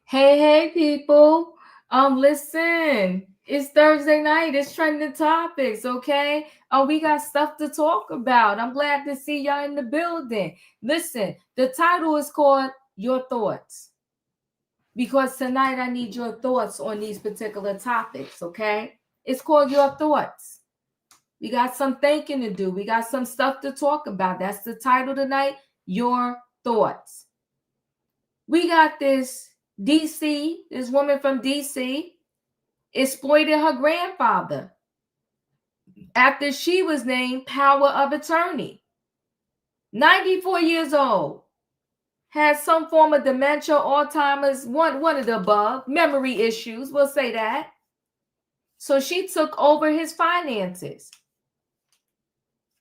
Hey, people. Listen, it's Thursday night. It's trending topics, okay? We got stuff to talk about. I'm glad to see y'all in the building. Listen, the title is called Your Thoughts. Because tonight I need your thoughts on these particular topics, okay? It's called Your Thoughts. We got some thinking to do. We got some stuff to talk about. That's the title tonight, Your Thoughts. We got this this woman from DC, exploited her grandfather after she was named power of attorney. 94 years old, has some form of dementia, Alzheimer's, one of the above, memory issues, we'll say that. So she took over his finances,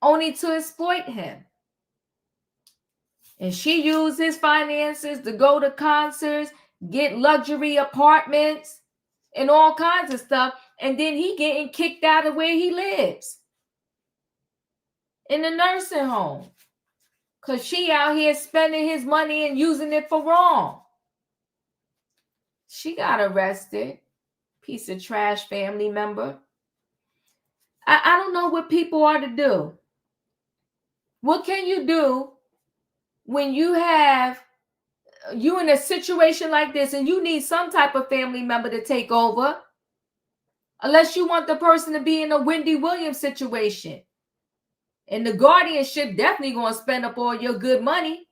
only to exploit him. And she used his finances to go to concerts, get luxury apartments, and all kinds of stuff. And then he getting kicked out of where he lives, in the nursing home, because she out here spending his money and using it for wrong. She got arrested. Piece of trash family member. I don't know what people are to do. What can you do when you in a situation like this and you need some type of family member to take over? Unless you want the person to be in a Wendy Williams situation. And the guardianship definitely going to spend up all your good money.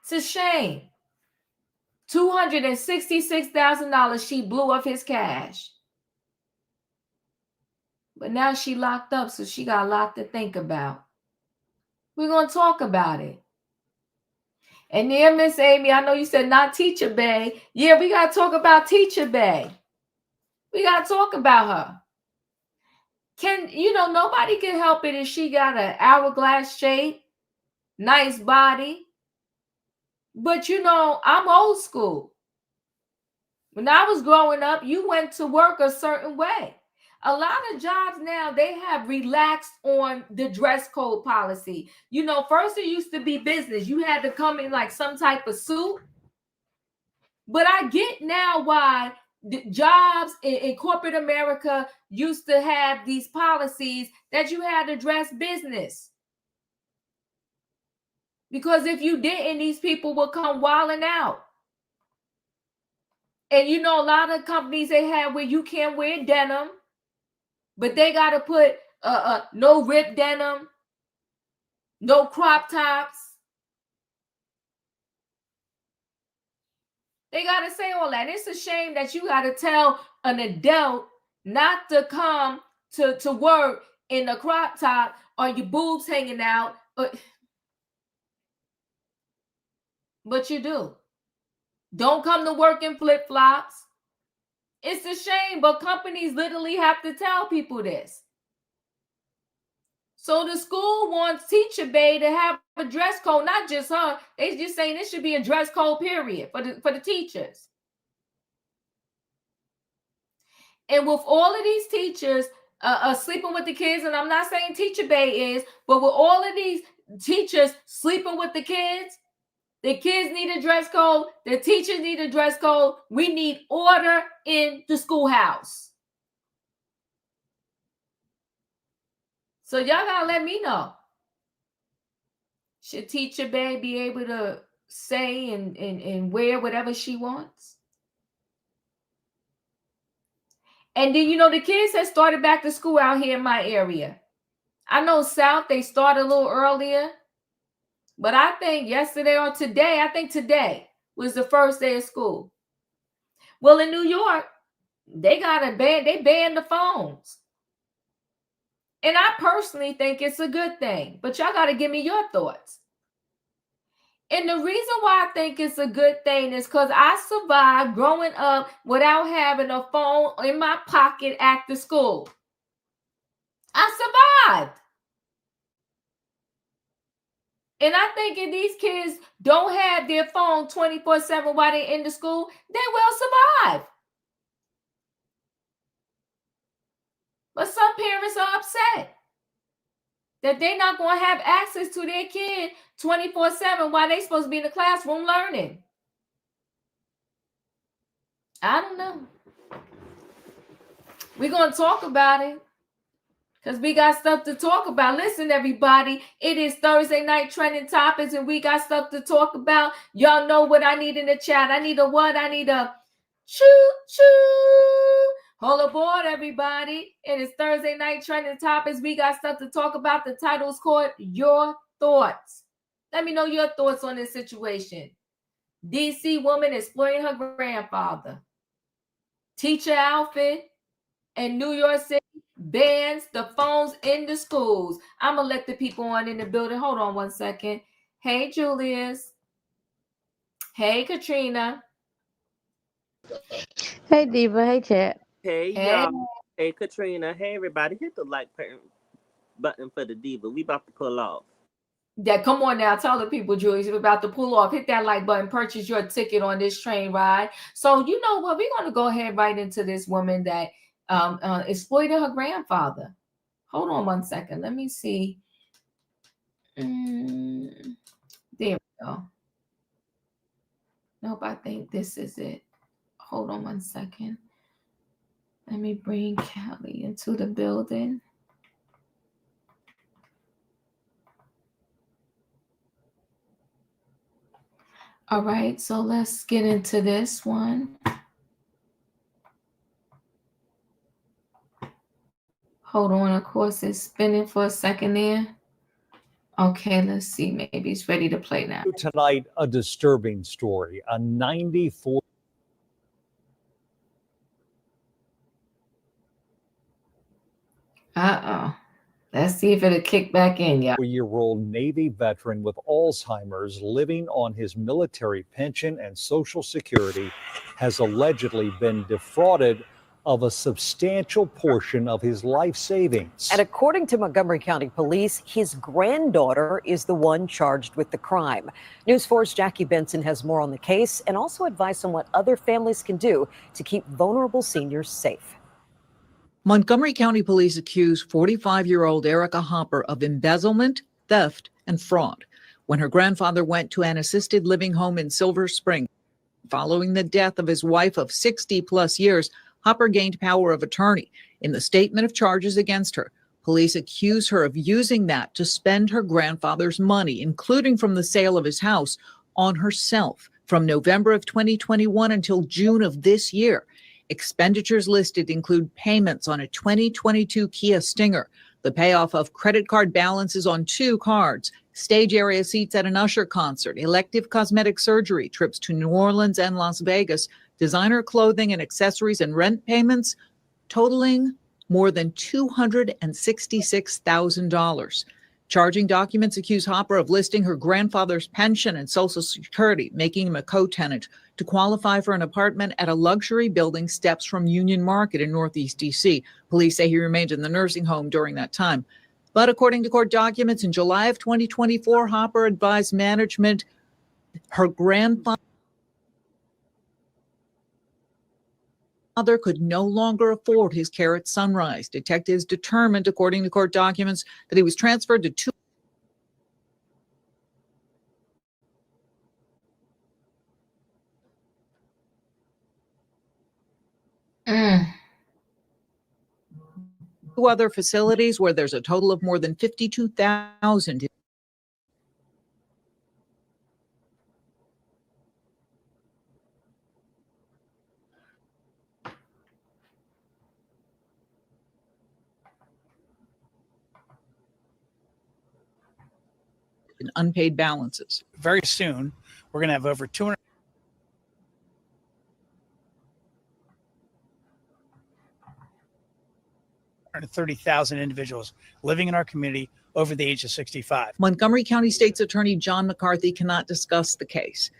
It's a shame. $266,000 she blew off his cash. But now she locked up, so she got a lot to think about. We're going to talk about it. And then, Miss Amy, I know you said not Teacher Bay. Yeah, we got to talk about Teacher Bay. We got to talk about her. Nobody can help it if she got an hourglass shape, nice body. But, I'm old school. When I was growing up, you went to work a certain way. A lot of jobs now, they have relaxed on the dress code policy. First it used to be business. You had to come in like some type of suit. But I get now why the jobs in corporate America used to have these policies that you had to dress business. Because if you didn't, these people would come wilding out. And a lot of companies they have where you can't wear denim, but they got to put no ripped denim, no crop tops. They got to say all that. It's a shame that you got to tell an adult not to come to work in a crop top or your boobs hanging out. But you do. Don't come to work in flip-flops. It's a shame, but companies literally have to tell people this. So the school wants Teacher Bay to have a dress code, not just her. They just saying it should be a dress code, period, for the teachers. And with all of these teachers sleeping with the kids, and I'm not saying Teacher Bay is, but with all of these teachers sleeping with the kids need a dress code. The teachers need a dress code. We need order in the schoolhouse. So y'all gotta let me know. Should teacher babe be able to say and wear whatever she wants? And then, the kids have started back to school out here in my area. I know South, they started a little earlier. But I think yesterday or today, I think today was the first day of school. Well, in New York, they banned the phones. And I personally think it's a good thing. But y'all got to give me your thoughts. And the reason why I think it's a good thing is because I survived growing up without having a phone in my pocket after school. I survived. And I think if these kids don't have their phone 24/7 while they're in the school, they will survive. But some parents are upset that they're not going to have access to their kid 24/7 while they're supposed to be in the classroom learning. I don't know. We're going to talk about it because we got stuff to talk about. Listen, everybody, it is Thursday night trending topics and we got stuff to talk about. Y'all know what I need in the chat. I need a what? I need a choo-choo. Hold aboard, everybody. It is Thursday night trending topics. We got stuff to talk about. The title is called Your Thoughts. Let me know your thoughts on this situation. DC woman exploiting her grandfather. Teacher outfit in New York City bans the phones in the schools. I'm going to let the people on in the building. Hold on one second. Hey, Julius. Hey, Katrina. Hey, Diva. Hey, chat. Hey, y'all. Hey, Katrina. Hey, everybody. Hit the like button for the Diva. We about to pull off. Yeah, come on now. Tell the people, Julius, we're about to pull off. Hit that like button. Purchase your ticket on this train ride. So, you know what? We're going to go ahead right into this woman that exploited her grandfather. Hold on one second. Let me see. There we go. Nope, I think this is it. Hold on one second. Let me bring Callie into the building. All right, so let's get into this one. Hold on, of course, it's spinning for a second there. Okay, let's see. Maybe it's ready to play now. Tonight, a disturbing story. A 94. Let's see if it'll kick back in, yeah. 4-year-old Navy veteran with Alzheimer's living on his military pension and Social Security has allegedly been defrauded of a substantial portion of his life savings. And according to Montgomery County Police, his granddaughter is the one charged with the crime. News 4's Jackie Benson has more on the case and also advice on what other families can do to keep vulnerable seniors safe. Montgomery County Police accuse 45-year-old Erica Hopper of embezzlement, theft, and fraud when her grandfather went to an assisted living home in Silver Spring. Following the death of his wife of 60-plus years, Hopper gained power of attorney. In the statement of charges against her, police accuse her of using that to spend her grandfather's money, including from the sale of his house, on herself from November of 2021 until June of this year. Expenditures listed include payments on a 2022 Kia Stinger, the payoff of credit card balances on 2 cards, stage area seats at an Usher concert, elective cosmetic surgery, trips to New Orleans and Las Vegas, designer clothing and accessories, and rent payments totaling more than $266,000. Charging documents accuse Hopper of listing her grandfather's pension and Social Security, making him a co-tenant, to qualify for an apartment at a luxury building steps from Union Market in Northeast D.C. Police say he remained in the nursing home during that time. But according to court documents, in July of 2024, Hopper advised management her grandfather could no longer afford his care at Sunrise. Detectives determined, according to court documents, that he was transferred to 2. other facilities where there's a total of more than 52,000 in unpaid balances. Very soon, we're going to have over 230,000 individuals living in our community over the age of 65. Montgomery County State's Attorney John McCarthy cannot discuss the case.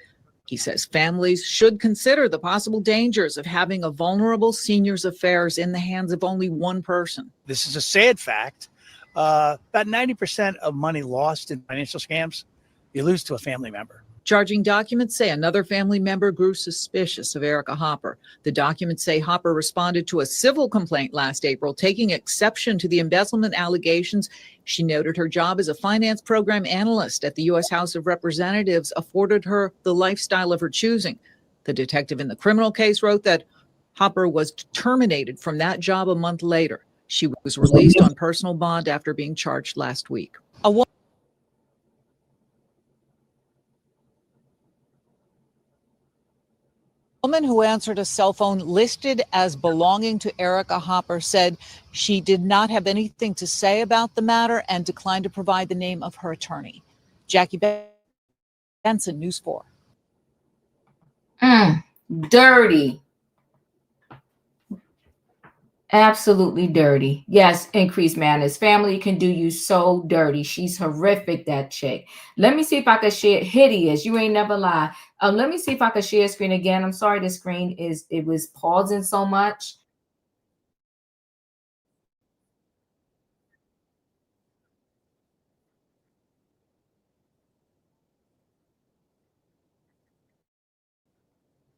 He says families should consider the possible dangers of having a vulnerable senior's affairs in the hands of only one person. This is a sad fact. About 90% of money lost in financial scams, you lose to a family member. Charging documents say another family member grew suspicious of Erica Hopper. The documents say Hopper responded to a civil complaint last April, taking exception to the embezzlement allegations. She noted her job as a finance program analyst at the U.S. House of Representatives afforded her the lifestyle of her choosing. The detective in the criminal case wrote that Hopper was terminated from that job a month later. She was released on personal bond after being charged last week. A woman who answered a cell phone listed as belonging to Erica Hopper said she did not have anything to say about the matter and declined to provide the name of her attorney. Jackie Benson, News 4. Dirty. Absolutely dirty. Yes, increased manners. Family can do you so dirty. She's horrific, that chick. Let me see if I can share. Hideous. You ain't never lie. Let me see if I can share screen again. I'm sorry, the screen it was pausing so much.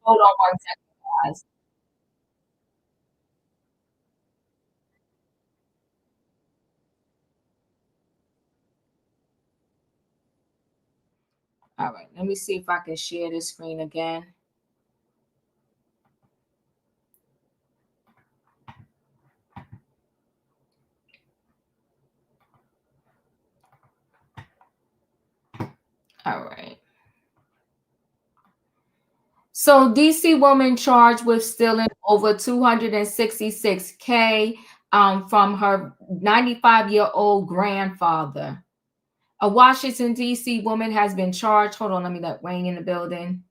Hold on one second, guys. All right, let me see if I can share this screen again. All right. So DC woman charged with stealing over $266K from her 95-year-old grandfather. A Washington, D.C. woman has been charged. Hold on, let me let Wayne in the building.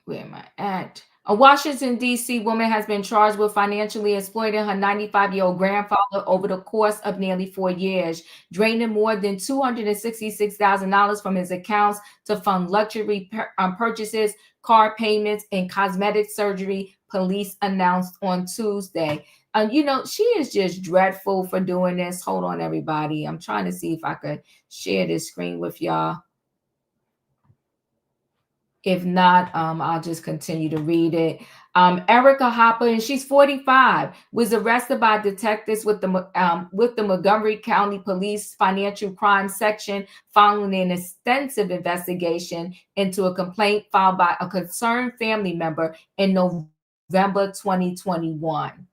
Where am I at? A Washington, D.C. woman has been charged with financially exploiting her 95-year-old grandfather over the course of nearly 4 years, draining more than $266,000 from his accounts to fund luxury purchases, car payments, and cosmetic surgery, police announced on Tuesday. You know, she is just dreadful for doing this. Hold on, everybody. I'm trying to see if I could share this screen with y'all. If not, I'll just continue to read it. Erica Hopper, and she's 45, was arrested by detectives with the Montgomery County Police Financial Crime Section following an extensive investigation into a complaint filed by a concerned family member in November 2021.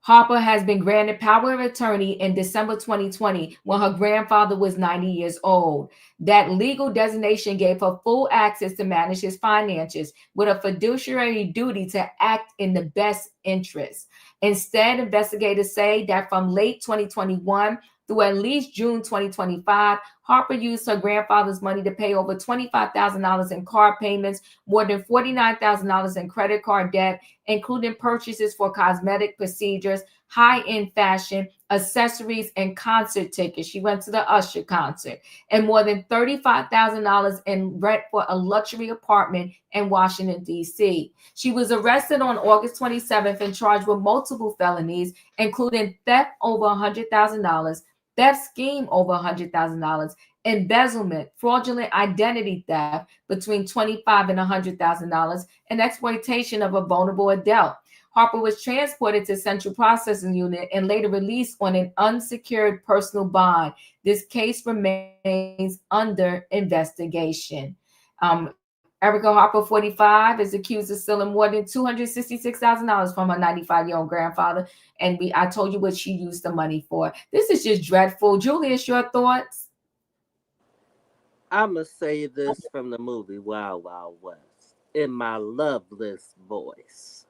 Hopper has been granted power of attorney in December 2020 when her grandfather was 90 years old. That legal designation gave her full access to manage his finances with a fiduciary duty to act in the best interest. Instead, investigators say that from late 2021 through at least June 2025, Harper used her grandfather's money to pay over $25,000 in car payments, more than $49,000 in credit card debt, including purchases for cosmetic procedures, high-end fashion, accessories, and concert tickets. She went to the Usher concert, and more than $35,000 in rent for a luxury apartment in Washington, D.C. She was arrested on August 27th and charged with multiple felonies, including theft over $100,000, theft scheme over $100,000, embezzlement, fraudulent identity theft between $25,000 and $100,000, and exploitation of a vulnerable adult. Harper was transported to Central Processing Unit and later released on an unsecured personal bond. This case remains under investigation. Erica Harper, 45, is accused of stealing more than $266,000 from her 95-year-old grandfather. And I told you what she used the money for. This is just dreadful. Julius, your thoughts? I'ma say this from the movie Wild Wild West in my loveless voice.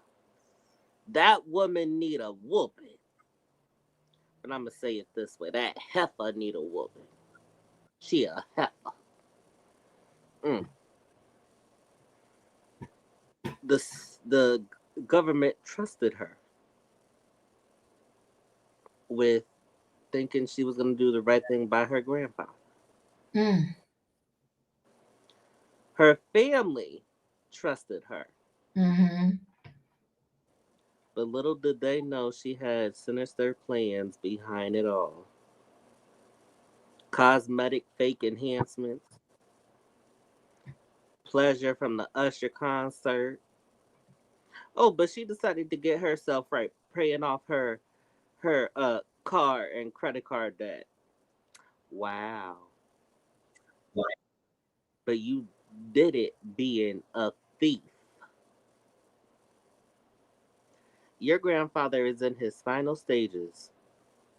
That woman need a whooping. But I'ma say it this way. That heifer need a whooping. She a heifer. The government trusted her with thinking she was going to do the right thing by her grandfather. Her family trusted her. But little did they know she had sinister plans behind it all. Cosmetic fake enhancements, pleasure from the Usher concert. Oh, but she decided to get herself right, paying off her car and credit card debt. Wow. But you did it being a thief. Your grandfather is in his final stages,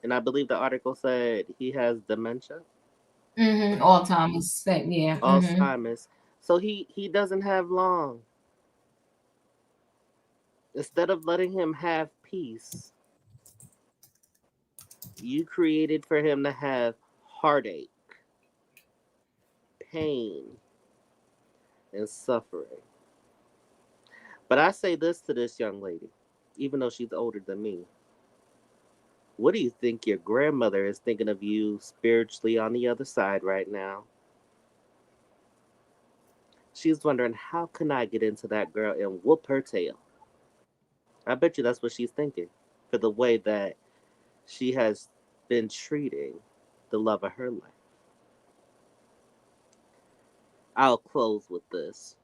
and I believe the article said he has dementia. Alzheimer's, yeah. Alzheimer's. So he doesn't have long. Instead of letting him have peace, you created for him to have heartache, pain, and suffering. But I say this to this young lady, even though she's older than me. What do you think your grandmother is thinking of you spiritually on the other side right now? She's wondering, how can I get into that girl and whoop her tail? I bet you that's what she's thinking, for the way that she has been treating the love of her life. I'll close with this.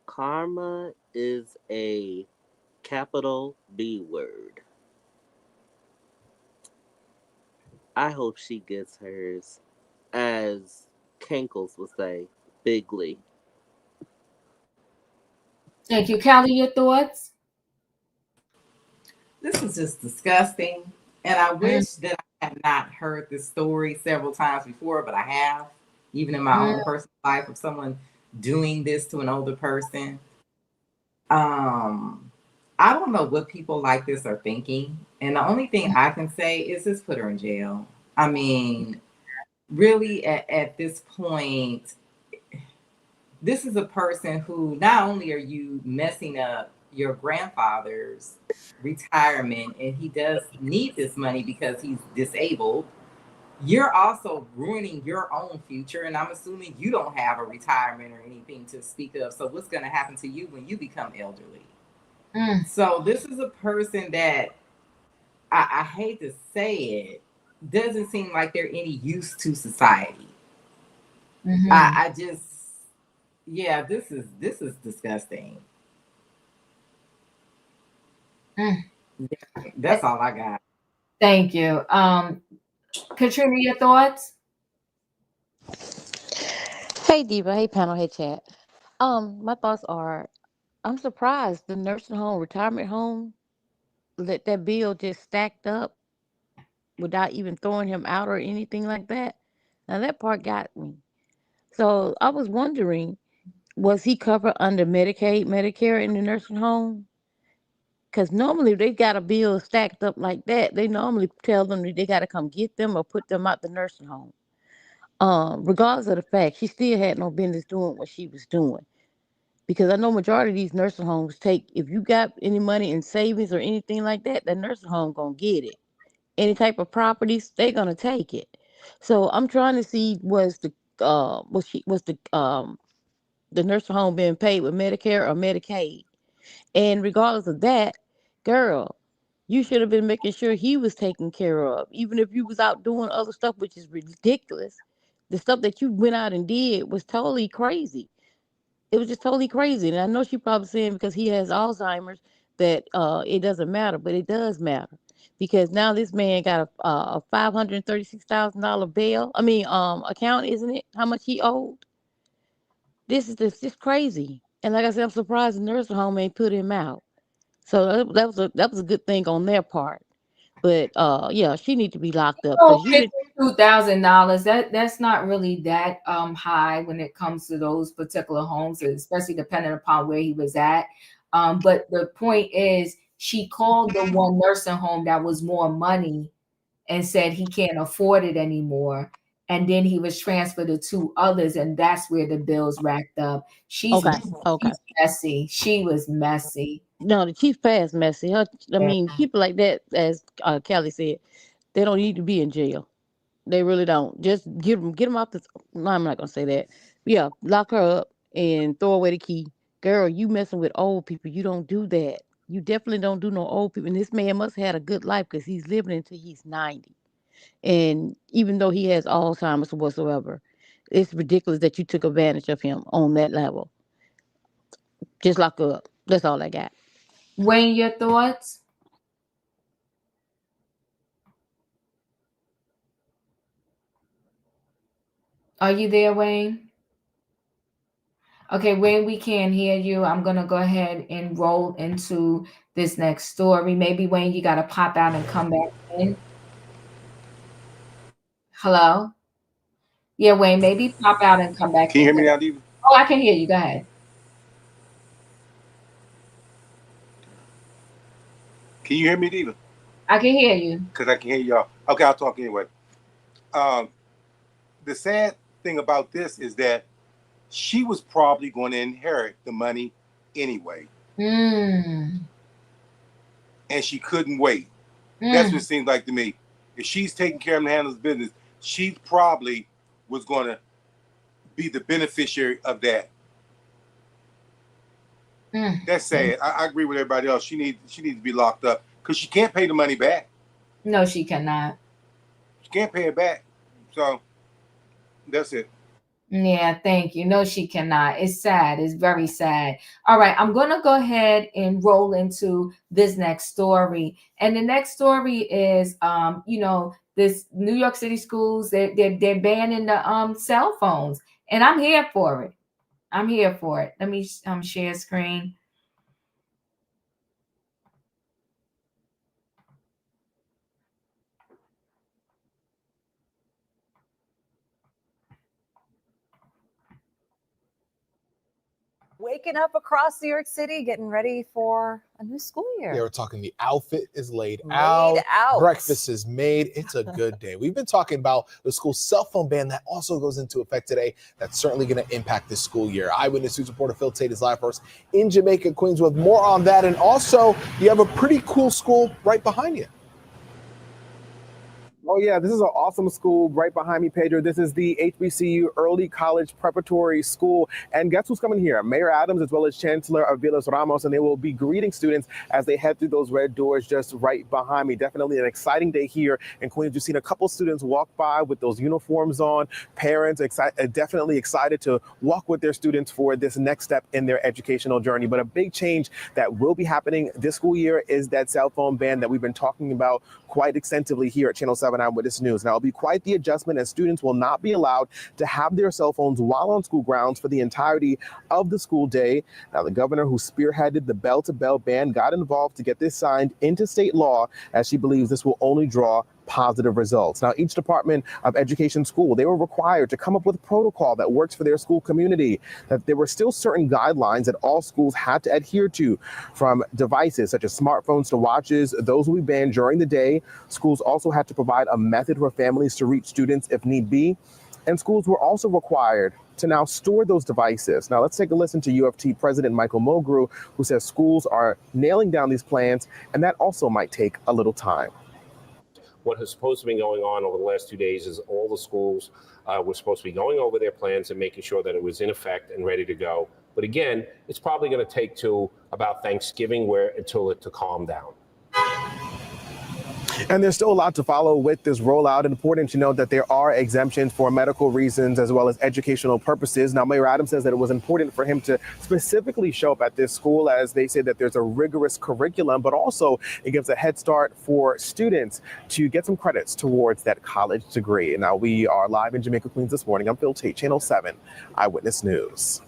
Karma is a capital B word. I hope she gets hers, as Kankles would say, bigly. Thank you. Callie, your thoughts? This is just disgusting. And I wish that I had not heard this story several times before, but I have, even in my own personal life, of someone doing this to an older person. I don't know what people like this are thinking. And the only thing I can say is just put her in jail. I mean, really, at this point, this is a person who not only are you messing up your grandfather's retirement, and he does need this money because he's disabled, you're also ruining your own future. And I'm assuming you don't have a retirement or anything to speak of. So what's going to happen to you when you become elderly? So this is a person that I hate to say it, doesn't seem like they're any use to society. I just, yeah, this is disgusting. That's all I got. Thank you. Katrina, your thoughts? Hey Diva, hey panel, hey chat. My thoughts are, I'm surprised the nursing home, retirement home, let that bill just stacked up without even throwing him out or anything like that. Now that part got me. So I was wondering, was he covered under Medicaid, Medicare in the nursing home? Because normally if they got a bill stacked up like that, they normally tell them that they got to come get them or put them out the nursing home. Regardless of the fact, she still had no business doing what she was doing. Because I know majority of these nursing homes take, if you got any money in savings or anything like that, that nursing home gonna get it. Any type of properties, they gonna take it. So I'm trying to see, was the nursing home being paid with Medicare or Medicaid? And regardless of that, girl, you should have been making sure he was taken care of. Even if you was out doing other stuff, which is ridiculous. The stuff that you went out and did was totally crazy. It was just totally crazy. And I know she probably saying because he has Alzheimer's that it doesn't matter, but it does matter. Because now this man got a $536,000 bail. I mean, account, isn't it? How much he owed? This is just crazy. And like I said, I'm surprised the nursing home ain't put him out. So that was a good thing on their part. But yeah, she need to be locked up Oh, because you did. $52,000. That's not really that high when it comes to those particular homes, especially depending upon where he was at. But the point is, she called the one nursing home that was more money and said he can't afford it anymore. And then he was transferred to two others, and that's where the bills racked up. She's Okay. messy. She was messy. No, the chief pass messy. I mean, people like that, as Kelly said, they don't need to be in jail. They really don't. Just get them off the. No, I'm not gonna say that. Yeah, lock her up and throw away the key. Girl, you messing with old people. You don't do that. You definitely don't do no old people. And this man must have had a good life because he's living until he's 90. And even though he has Alzheimer's whatsoever, it's ridiculous that you took advantage of him on that level. Just lock her up. That's all I got. Wayne, your thoughts? Are you there, Wayne? Okay, Wayne, we can't hear you. I'm gonna go ahead and roll into this next story. Maybe Wayne, you gotta pop out and come back in. Hello? Yeah, Wayne, maybe pop out and come back Can you in. hear me now, Diva? Oh, I can hear you. Go ahead. Can you hear me, Diva? I can hear you. Because I can hear y'all. Okay, I'll talk anyway. The sad thing about this is that she was probably going to inherit the money anyway. Mm. And she couldn't wait. That's what it seems like to me. If she's taking care of the handler's business, she probably was going to be the beneficiary of that. That's sad. I agree with everybody else. She needs to be locked up because she can't pay the money back. No, she cannot. She can't pay it back. So that's it. Yeah, thank you. No, she cannot. It's sad. It's very sad. All right, I'm going to go ahead and roll into this next story. And the next story is, this New York City schools, they're banning the cell phones. And I'm here for it. I'm here for it. Let me share screen. Waking up across New York City, getting ready for a new school year. Yeah, we're talking the outfit is laid out. Breakfast is made. It's a good day. We've been talking about the school cell phone ban that also goes into effect today. That's certainly going to impact this school year. Eyewitness News reporter Phil Tate is live for us in Jamaica, Queens with more on that. And also, you have a pretty cool school right behind you. Oh, yeah, this is an awesome school right behind me, Pedro. This is the HBCU Early College Preparatory School. And guess who's coming here? Mayor Adams, as well as Chancellor Aviles Ramos, and they will be greeting students as they head through those red doors just right behind me. Definitely an exciting day here in Queens. We've seen a couple students walk by with those uniforms on. Parents definitely excited to walk with their students for this next step in their educational journey. But a big change that will be happening this school year is that cell phone ban that we've been talking about quite extensively here at Channel 7 Eyewitness News. Now, it'll be quite the adjustment as students will not be allowed to have their cell phones while on school grounds for the entirety of the school day. Now, the governor who spearheaded the bell-to-bell ban got involved to get this signed into state law, as she believes this will only draw positive results. Now, each Department of Education school, they were required to come up with a protocol that works for their school community, that there were still certain guidelines that all schools had to adhere to, from devices such as smartphones to watches. Those will be banned during the day. Schools also had to provide a method for families to reach students if need be. And schools were also required to now store those devices. Now, let's take a listen to UFT President Michael Mulgrew, who says schools are nailing down these plans, and that also might take a little time. What has supposed to be going on over the last 2 days is all the schools were supposed to be going over their plans and making sure that it was in effect and ready to go. But again, it's probably going to take to about Thanksgiving until it to calm down. And there's still a lot to follow with this rollout. Important to note that there are exemptions for medical reasons as well as educational purposes. Now, Mayor Adams says that it was important for him to specifically show up at this school, as they say that there's a rigorous curriculum, but also it gives a head start for students to get some credits towards that college degree. Now, we are live in Jamaica, Queens this morning. I'm Phil Tate, Channel 7 Eyewitness News.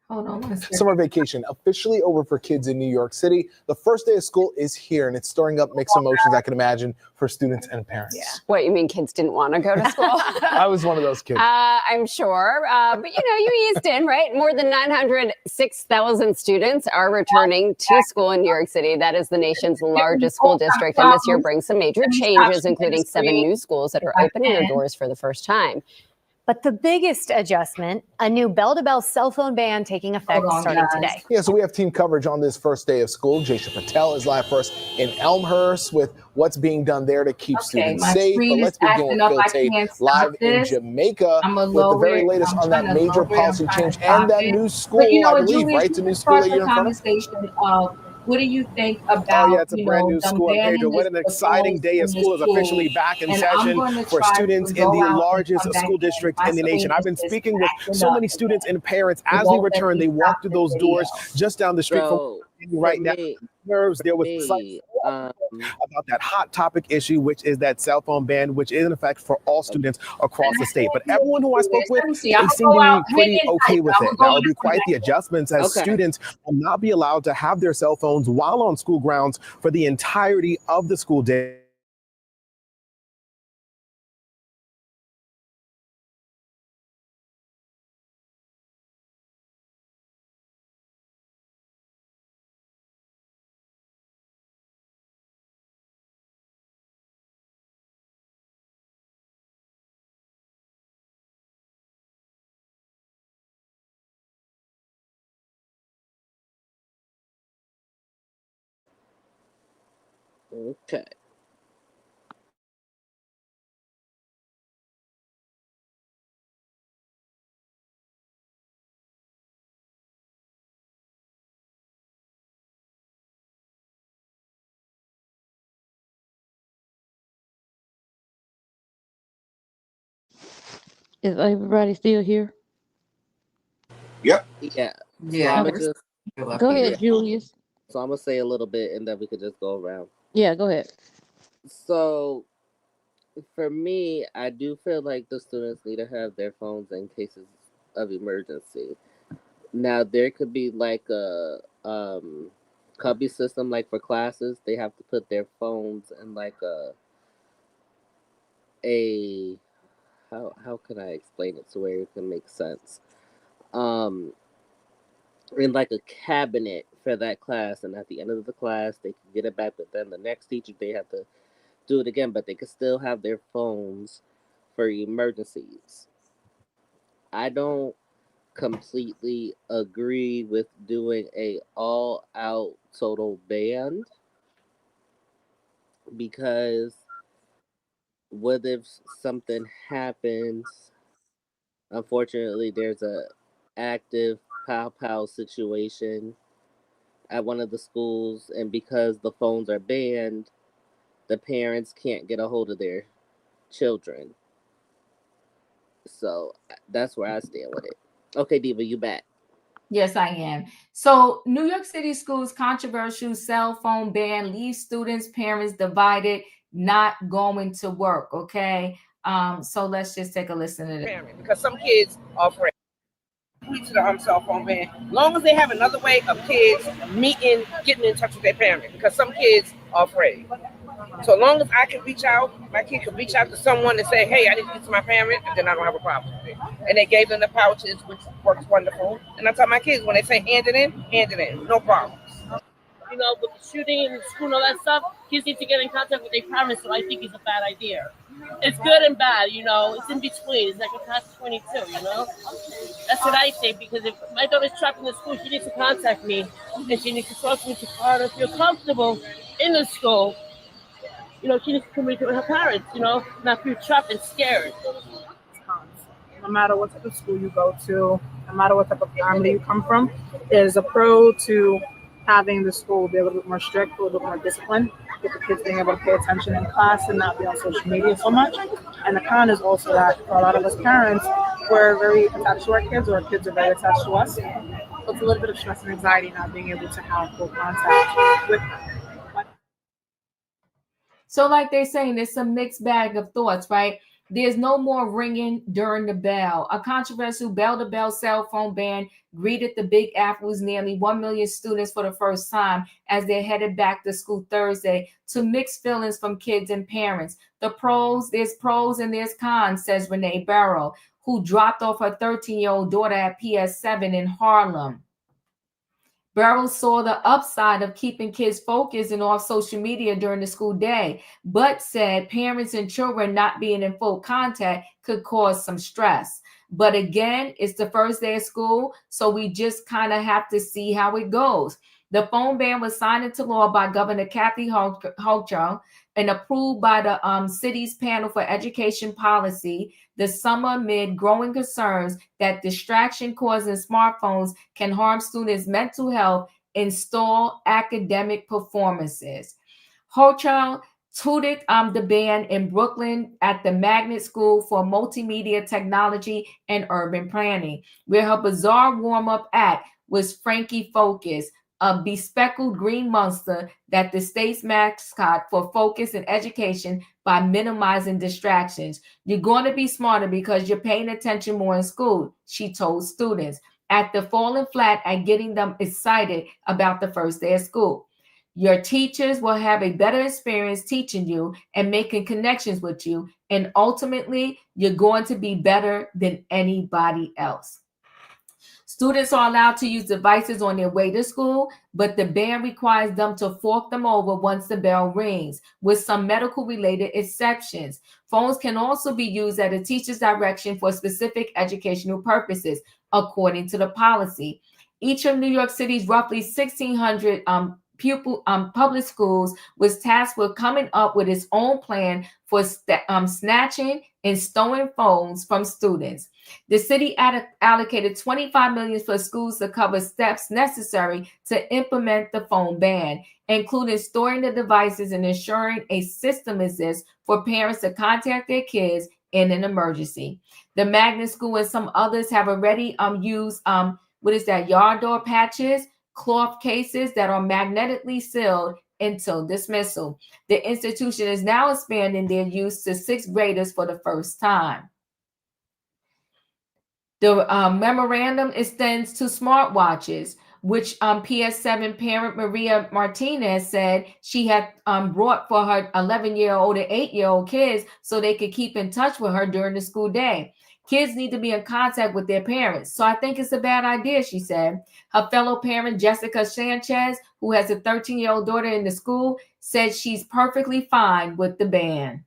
Hold on one second. Summer vacation officially over for kids in New York City. The first day of school is here, and it's stirring up mixed emotions, I can imagine, for students and parents. Yeah. What, you mean kids didn't want to go to school? I was one of those kids. I'm sure. But, you eased in, right? More than 906,000 students are returning to school in New York City. That is the nation's largest school district. And this year brings some major changes, including 7 new schools that are opening their doors for the first time. But the biggest adjustment, a new bell-to-bell cell phone ban taking effect starting today. Yeah, so we have team coverage on this first day of school. Jaisha Patel is live for us in Elmhurst with what's being done there to keep students safe. But let's begin with Phil Tate live in Jamaica with the very latest on that major policy change and that new school, I believe, right? It's a new school that you're in front of. What do you think about? Oh yeah, it's a brand new school in Pedro. What an exciting day of school is officially back in session for students in the largest school district in the nation. I've been speaking with so many students and parents as we return. They walk through those doors just down the street from right now. Nerves there was about that hot topic issue, which is that cell phone ban, which is in effect for all students across the state. But everyone who I spoke with, they seem to be pretty okay with it. Now, it'll be quite the adjustments as students will not be allowed to have their cell phones while on school grounds for the entirety of the school day. Okay. Is everybody still here? Yep. Yeah. Yeah. So Go ahead, Julius. So I'm gonna say a little bit, and then we could just go around. Yeah, go ahead. So, for me, I do feel like the students need to have their phones in cases of emergency. Now, there could be like a cubby system, like for classes, they have to put their phones in like a how can I explain it to where it can make sense? In like a cabinet for that class, and at the end of the class they can get it back, but then the next teacher they have to do it again, but they can still have their phones for emergencies. I don't completely agree with doing a all out total ban, because what if something happens? Unfortunately, there's a active pow situation at one of the schools, and because the phones are banned, the parents can't get a hold of their children. So that's where I stand with it. Okay, Diva, you back. Yes, I am. So New York City schools controversial cell phone ban leaves students, parents divided, not going to work. Okay. So let's just take a listen to this. Because some kids are afraid to the cell phone ban. Long as they have another way of kids meeting, getting in touch with their parent, because some kids are afraid. So long as I can reach out, my kid can reach out to someone and say, hey, I need to get to my parent, and then I don't have a problem with it. And they gave them the pouches, which works wonderful. And I tell my kids, when they say hand it in, no problems. You know, with the shooting and the school and all that stuff, kids need to get in contact with their parents, so I think it's a bad idea. It's good and bad, you know, it's in between. It's like a past 22, you know? That's what I think, because if my daughter's trapped in the school, she needs to contact me, and she needs to talk to me to feel comfortable in the school. You know, she needs to communicate with her parents, you know, not feel trapped and scared. No matter what type of school you go to, no matter what type of family you come from, there's a pro to having the school be a little bit more strict, a little bit more disciplined, get the kids being able to pay attention in class and not be on social media so much. And the con is also that for a lot of us parents, we're very attached to our kids, or our kids are very attached to us. So it's a little bit of stress and anxiety not being able to have full contact with them. So like they're saying, it's a mixed bag of thoughts, right? There's no more ringing during the bell. A controversial bell-to-bell cell phone ban greeted the Big Apple's nearly 1 million students for the first time as they headed back to school Thursday, to mixed feelings from kids and parents. There's pros and there's cons, says Renee Barrow, who dropped off her 13-year-old daughter at PS7 in Harlem. Barrow saw the upside of keeping kids focused and off social media during the school day, but said parents and children not being in full contact could cause some stress. But again, it's the first day of school, so we just kind of have to see how it goes. The phone ban was signed into law by Governor Kathy Hochul and approved by the city's panel for education policy this summer amid growing concerns that distraction causing smartphones can harm students' mental health and stall academic performances. Hochul tutored the ban in Brooklyn at the Magnet School for Multimedia Technology and Urban Planning, where her bizarre warm-up act was Frankie Focus, a bespeckled green monster that the state's mascot for focus and education by minimizing distractions. You're going to be smarter because you're paying attention more in school, she told students, after falling flat at getting them excited about the first day of school. Your teachers will have a better experience teaching you and making connections with you, and ultimately, you're going to be better than anybody else. Students are allowed to use devices on their way to school, but the ban requires them to fork them over once the bell rings, with some medical-related exceptions. Phones can also be used at a teacher's direction for specific educational purposes, according to the policy. Each of New York City's roughly 1,600 public schools was tasked with coming up with its own plan for snatching and stolen phones from students. The city allocated $25 million for schools to cover steps necessary to implement the phone ban, including storing the devices and ensuring a system exists for parents to contact their kids in an emergency. The Magnet School and some others have already used yard door patches, cloth cases that are magnetically sealed until dismissal. The institution is now expanding their use to sixth graders for the first time. The memorandum extends to smartwatches, which PS7 parent Maria Martinez said she had brought for her 11-year-old and 8-year-old kids so they could keep in touch with her during the school day. Kids need to be in contact with their parents, so I think it's a bad idea, she said. Her fellow parent, Jessica Sanchez, who has a 13-year-old daughter in the school, said she's perfectly fine with the ban.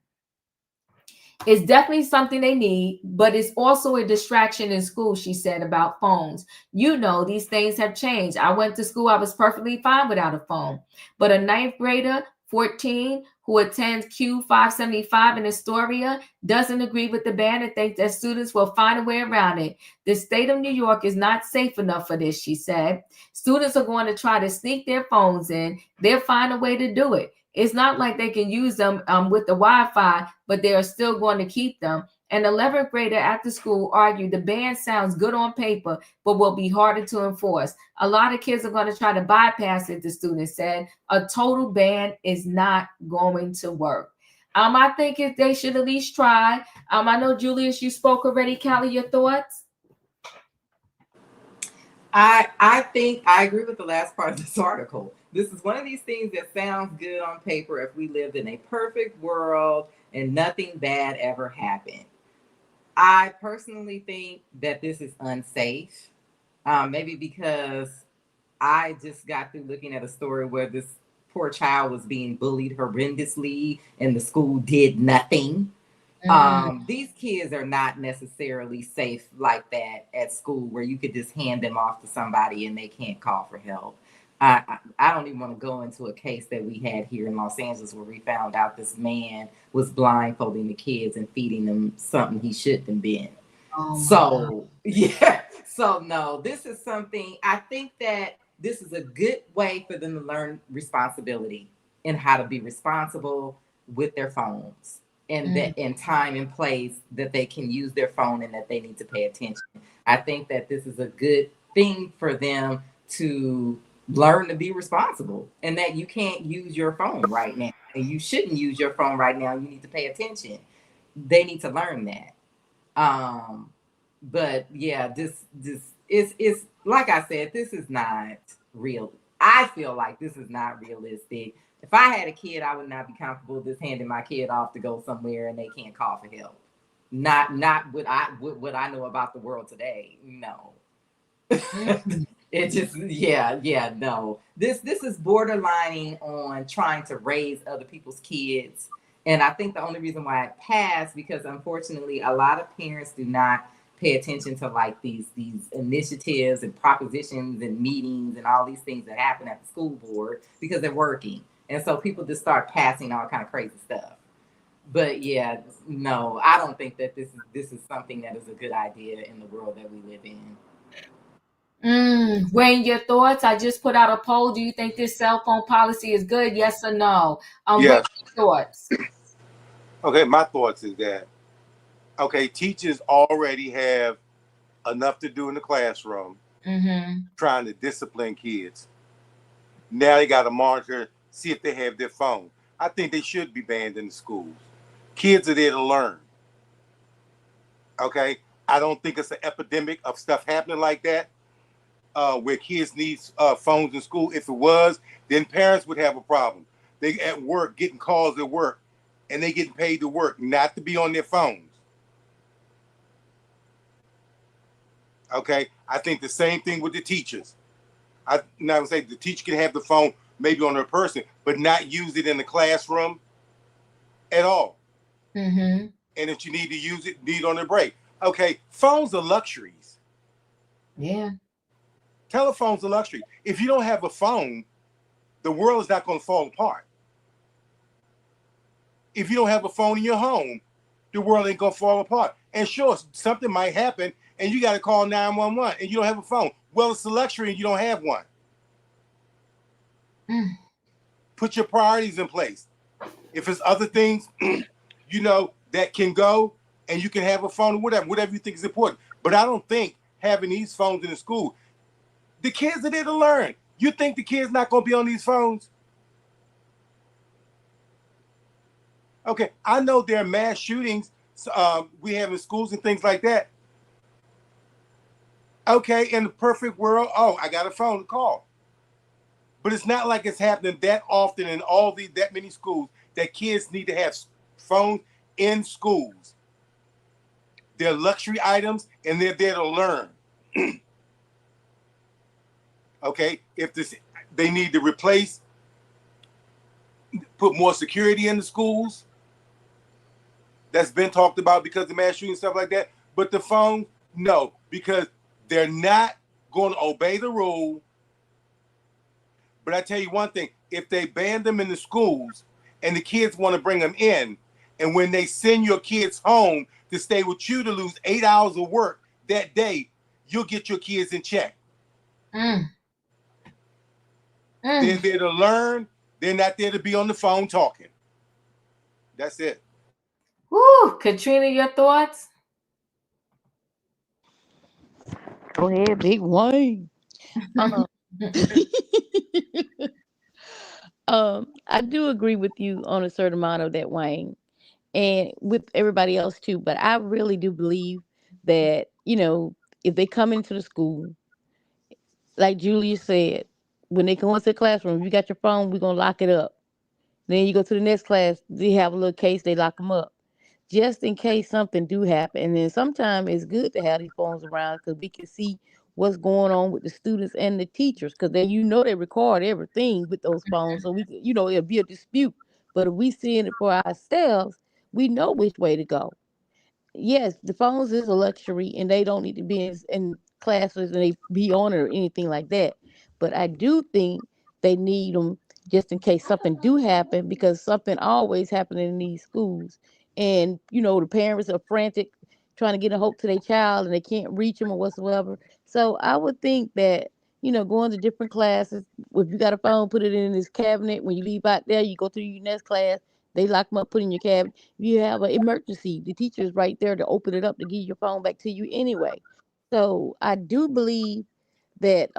It's definitely something they need, but it's also a distraction in school, she said about phones. You know, these things have changed. I went to school, I was perfectly fine without a phone. But a 9th grader, 14, who attends Q575 in Astoria, doesn't agree with the ban and thinks that students will find a way around it. The state of New York is not safe enough for this, she said. Students are going to try to sneak their phones in. They'll find a way to do it. It's not like they can use them with the Wi-Fi, but they are still going to keep them. An 11th grader at the school argued the ban sounds good on paper, but will be harder to enforce. A lot of kids are going to try to bypass it, the student said. A total ban is not going to work. I think they should at least try. I know, Julius, you spoke already. Callie, your thoughts? I think I agree with the last part of this article. This is one of these things that sounds good on paper if we lived in a perfect world and nothing bad ever happened. I personally think that this is unsafe, maybe because I just got through looking at a story where this poor child was being bullied horrendously and the school did nothing. These kids are not necessarily safe like that at school where you could just hand them off to somebody and they can't call for help. I don't even want to go into a case that we had here in Los Angeles where we found out this man was blindfolding the kids and feeding them something he shouldn't have been. So no, this is something, I think that this is a good way for them to learn responsibility and how to be responsible with their phones. And that in time and place that they can use their phone and that they need to pay attention. I think that this is a good thing for them to learn to be responsible and that you can't use your phone right now and you shouldn't use your phone right now. You need to pay attention. they need to learn that. But yeah, this is like I said, this is not real. I feel like this is not realistic. If I had a kid, I would not be comfortable just handing my kid off to go somewhere and they can't call for help. Not what I know about the world today. No. It just no. This is borderlining on trying to raise other people's kids. And I think the only reason why it passed, because unfortunately a lot of parents do not pay attention to like these initiatives and propositions and meetings and all these things that happen at the school board because they're working. And so people just start passing all kind of crazy stuff. But yeah, no, I don't think that this is something that is a good idea in the world that we live in. Wayne, your thoughts? I just put out a poll. Do you think this cell phone policy is good? Yes or no? Yes. Wayne, your thoughts? Okay, my thoughts is that, okay, teachers already have enough to do in the classroom trying to discipline kids. Now they got to monitor, see if they have their phone. I think they should be banned in the schools. Kids are there to learn. Okay? I don't think it's an epidemic of stuff happening like that where kids need phones in school. If it was, then parents would have a problem. They at work getting calls at work and they getting paid to work, not to be on their phones. Okay? I think the same thing with the teachers. I'm not gonna say the teacher can have the phone maybe on their person, but not use it in the classroom at all. And if you need to use it, need on their break. Okay, phones are luxuries. Yeah. Telephones are luxury. If you don't have a phone, the world is not going to fall apart. If you don't have a phone in your home, the world ain't going to fall apart. And sure, something might happen and you got to call 911 and you don't have a phone. Well, it's a luxury and you don't have one. Put your priorities in place. If it's other things, you know, that can go and you can have a phone or whatever you think is important. But I don't think having these phones in the school, the kids are there to learn. You think the kids not going to be on these phones? Okay, I know there are mass shootings we have in schools and things like that. Okay, in the perfect world, oh, I got a phone to call. But it's not like it's happening that often in that many schools that kids need to have phones in schools. They're luxury items and they're there to learn. Okay, if they need to put more security in the schools. That's been talked about because of mass shooting and stuff like that. But the phone, no, because they're not going to obey the rule. But I tell you one thing, if they ban them in the schools and the kids want to bring them in, and when they send your kids home to stay with you to lose 8 hours of work that day, you'll get your kids in check. They're there to learn. They're not there to be on the phone talking. That's it. Woo, Katrina, your thoughts? Go ahead, Big Wayne. I do agree with you on a certain amount of that, Wayne, and with everybody else too. But I really do believe that, you know, if they come into the school, like Julia said, when they come into the classroom, if you got your phone, we're gonna lock it up. Then you go to the next class, they have a little case, they lock them up, just in case something do happen. And then sometimes it's good to have these phones around because we can see what's going on with the students and the teachers, because then they record everything with those phones, so we could, it'll be a dispute. But if we seeing it for ourselves, we know which way to go. Yes, the phones is a luxury and they don't need to be in classes and they be on it or anything like that. But I do think they need them just in case something do happen, because something always happening in these schools. And, the parents are frantic trying to get a hope to their child and they can't reach them or whatsoever. So I would think that, going to different classes, if you got a phone, put it in this cabinet. When you leave out there, you go to your next class, they lock them up, put in your cabinet. If you have an emergency, the teacher is right there to open it up to give your phone back to you anyway. So I do believe that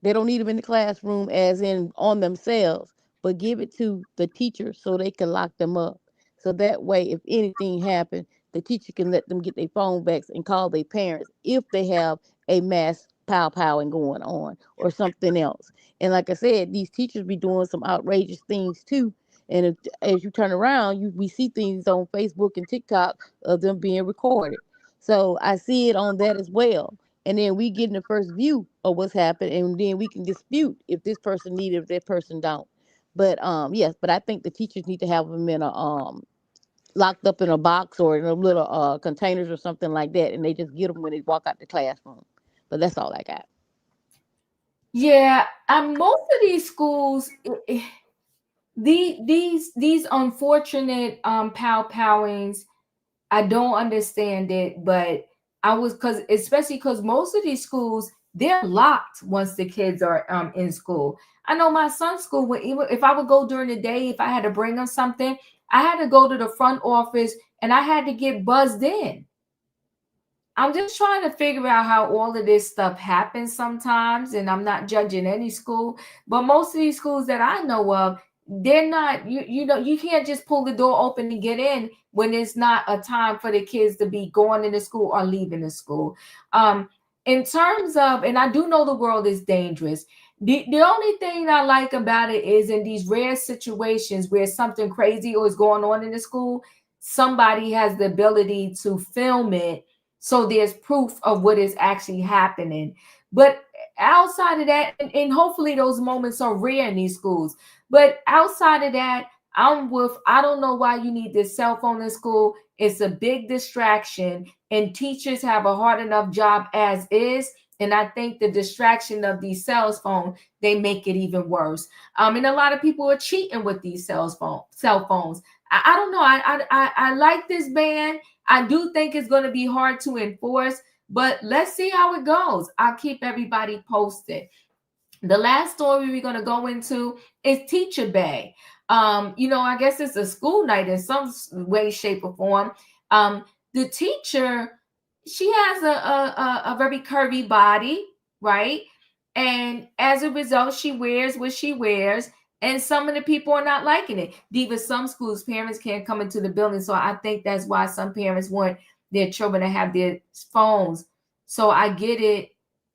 they don't need them in the classroom as in on themselves, but give it to the teacher so they can lock them up. So that way, if anything happened, the teacher can let them get their phone back and call their parents if they have a mass powing going on or something else. And like I said, these teachers be doing some outrageous things too. And as you turn around, we see things on Facebook and TikTok of them being recorded. So I see it on that as well. And then we get in the first view of what's happened, and then we can dispute if this person need it, if that person don't. But yes, but I think the teachers need to have them in a locked up in a box or in a little containers or something like that, and they just get them when they walk out the classroom. But that's all I got. Yeah, most of these schools, these unfortunate powings, I don't understand it, but especially because most of these schools, they're locked once the kids are in school. I know my son's school, even if I would go during the day, if I had to bring him something, I had to go to the front office and I had to get buzzed in. I'm just trying to figure out how all of this stuff happens sometimes, and I'm not judging any school, but most of these schools that I know of, they're not, you can't just pull the door open and get in when it's not a time for the kids to be going into school or leaving the school. In terms of, and I do know the world is dangerous. The only thing I like about it is in these rare situations where something crazy is going on in the school, somebody has the ability to film it. So there's proof of what is actually happening. But outside of that, and hopefully those moments are rare in these schools. But outside of that, I don't know why you need this cell phone in school. It's a big distraction, and teachers have a hard enough job as is. And I think the distraction of these cell phones, they make it even worse. And a lot of people are cheating with these cell phones. I don't know. I like this ban. I do think it's going to be hard to enforce, but let's see how it goes. I'll keep everybody posted. The last story we're going to go into is Teacher Bay. I guess it's a school night in some way, shape, or form. The teacher, she has a very curvy body, right? And as a result, she wears what she wears. And some of the people are not liking it. Diva, some schools, parents can't come into the building. So I think that's why some parents want their children to have their phones. So I get it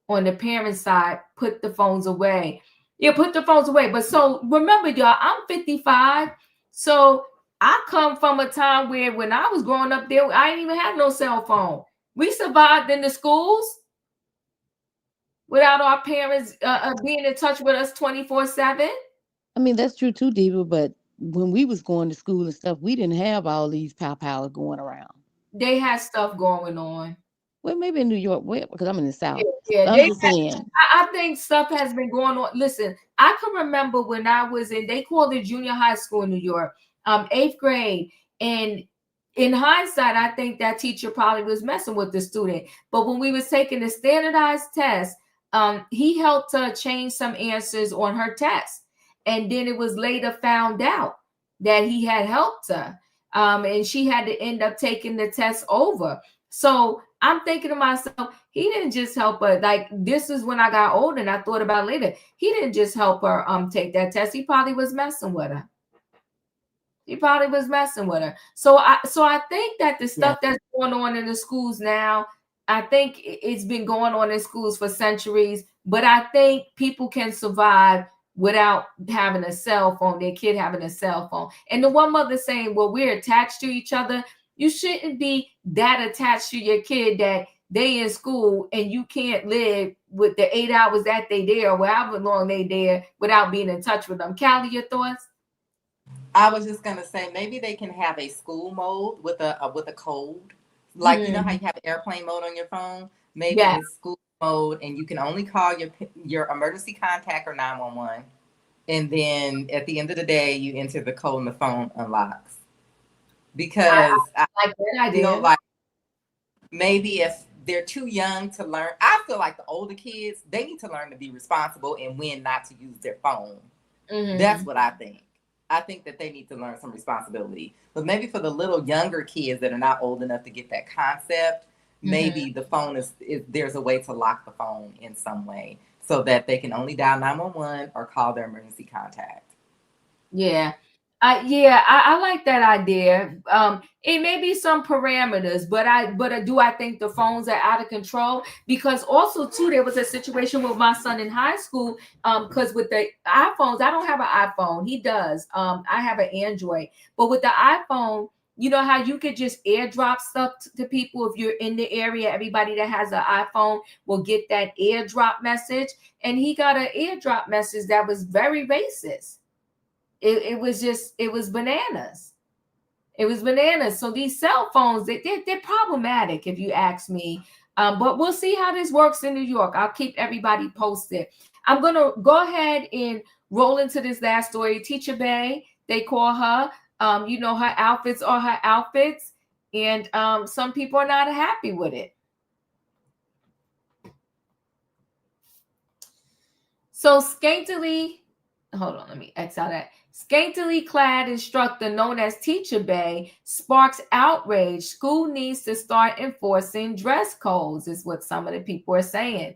on the parent side, put the phones away. Yeah, put the phones away. But so remember, y'all, I'm 55. So I come from a time where when I was growing up there, I didn't even have no cell phone. We survived in the schools without our parents being in touch with us 24/7. I mean, that's true too, Diva, but when we was going to school and stuff, we didn't have all these powers going around. They had stuff going on. Well, maybe in New York, because I'm in the South. Yeah, I'm just saying. I think stuff has been going on. Listen, I can remember when I was they called it junior high school in New York, 8th grade. And in hindsight, I think that teacher probably was messing with the student. But when we was taking the standardized test, he helped her change some answers on her test. And then it was later found out that he had helped her. And she had to end up taking the test over. So I'm thinking to myself, he didn't just help her. Like, this is when I got older and I thought about it later. He didn't just help her take that test. He probably was messing with her. So I think that the stuff that's going on in the schools now, I think it's been going on in schools for centuries. But I think people can survive without having a cell phone, their kid having a cell phone. And the one mother saying, well, we're attached to each other. You shouldn't be that attached to your kid that they in school and you can't live with the 8 hours that they there or however long they there without being in touch with them. Callie, your thoughts? I was just gonna say maybe they can have a school mode with a code, like you know how you have airplane mode on your phone. Maybe it's school mode, and you can only call your emergency contact or 911, and then at the end of the day, you enter the code and the phone unlocks. Because I like that idea. Like maybe if they're too young to learn, I feel like the older kids, they need to learn to be responsible and when not to use their phone. That's what I think. I think that they need to learn some responsibility. But maybe for the little younger kids that are not old enough to get that concept, maybe the phone is there's a way to lock the phone in some way so that they can only dial 911 or call their emergency contact. Yeah. Yeah, I like that idea. It may be some parameters, but do I think the phones are out of control? Because also too, there was a situation with my son in high school. Because with the iPhones, I don't have an iPhone. He does. I have an Android, but with the iPhone, you know how you could just airdrop stuff to people if you're in the area. Everybody that has an iPhone will get that airdrop message, and he got an airdrop message that was very racist. It was bananas. It was bananas. So these cell phones, they're problematic if you ask me. But we'll see how this works in New York. I'll keep everybody posted. I'm going to go ahead and roll into this last story. Teacher Bay, they call her. Her outfits are her outfits. And some people are not happy with it. So hold on, let me X out that. Scantily clad instructor known as Teacher Bay sparks outrage. School needs to start enforcing dress codes, is what some of the people are saying.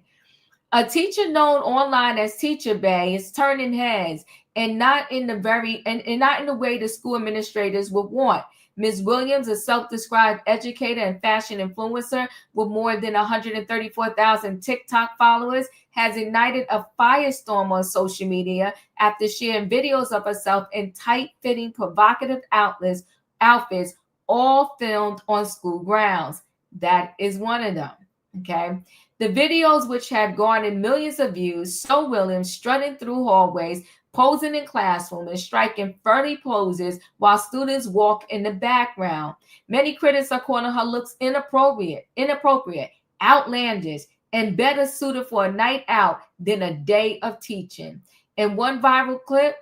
A teacher known online as Teacher Bay is turning heads, and not in the way the school administrators would want. Ms. Williams, a self-described educator and fashion influencer with more than 134,000 TikTok followers, has ignited a firestorm on social media after sharing videos of herself in tight-fitting, provocative outfits, all filmed on school grounds. That is one of them, okay? The videos, which have garnered millions of views, show Williams strutting through hallways, posing in classrooms, and striking furry poses while students walk in the background. Many critics are calling her looks inappropriate, outlandish, and better suited for a night out than a day of teaching. In one viral clip,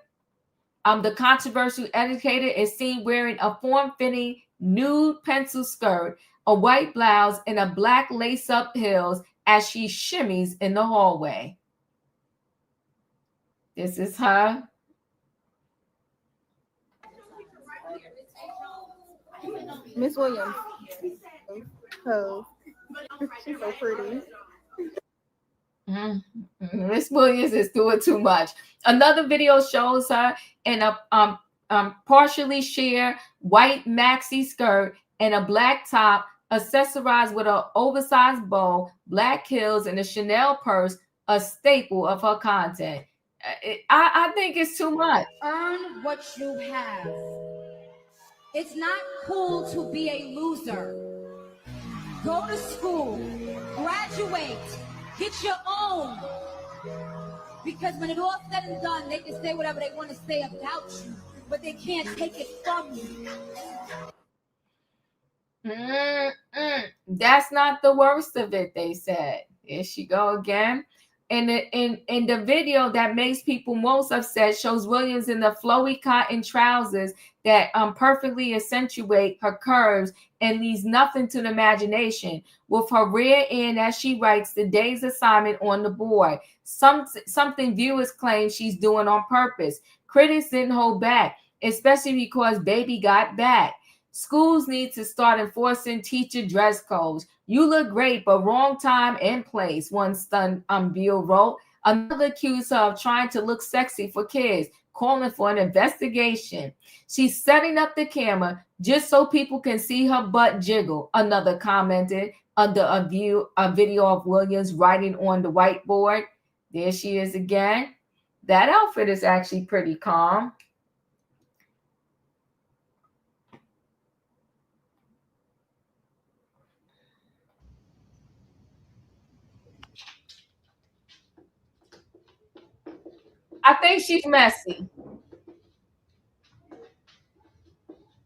the controversial educator is seen wearing a form-fitting nude pencil skirt, a white blouse, and a black lace-up heels as she shimmies in the hallway. This is her. Miss Williams. Oh, she's so pretty. Miss Williams is doing too much. Another video shows her in a partially sheer white maxi skirt and a black top, accessorized with an oversized bow, black heels, and a Chanel purse, a staple of her content. I think it's too much. Earn what you have. It's not cool to be a loser. Go to school, graduate, get your own. Because when it's all said and done, they can say whatever they want to say about you, but they can't take it from you. That's not the worst of it, they said. Here she go again. And in the video that makes people most upset shows Williams in the flowy cotton trousers that perfectly accentuate her curves and leaves nothing to the imagination, with her rear end as she writes the day's assignment on the board. Something viewers claim she's doing on purpose. Critics didn't hold back, especially because baby got back. Schools need to start enforcing teacher dress codes. You look great, but wrong time and place, one stunned viewer wrote. Another accused her of trying to look sexy for kids, calling for an investigation. She's setting up the camera just so people can see her butt jiggle, another commented under a video of Williams writing on the whiteboard. There she is again. That outfit is actually pretty calm. I think she's messy.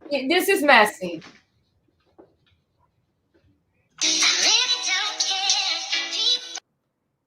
This is messy.